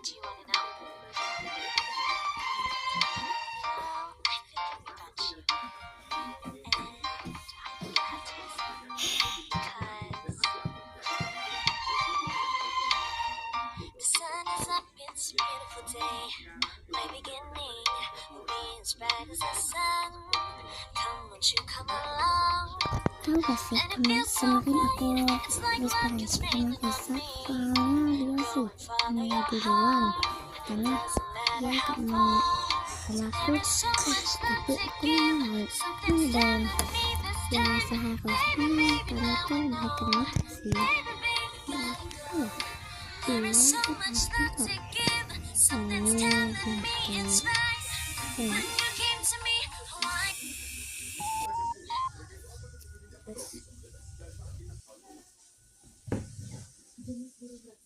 Do you want to know? Well, I think about you. And I think you have to listen. Because the sun is up, it's a beautiful day. My beginning will be as bright as the sun. Come, won't you come along? Tahu gak sih, kemarin aku tulis Paris sama Isa, soalnya dia sih hanya duluan, katanya dia gak mau sama aku, tapi aku mau. Dan ya seharusnya kamu tuh baik banget sih. Iya, seharusnya kok. Oh, gitu.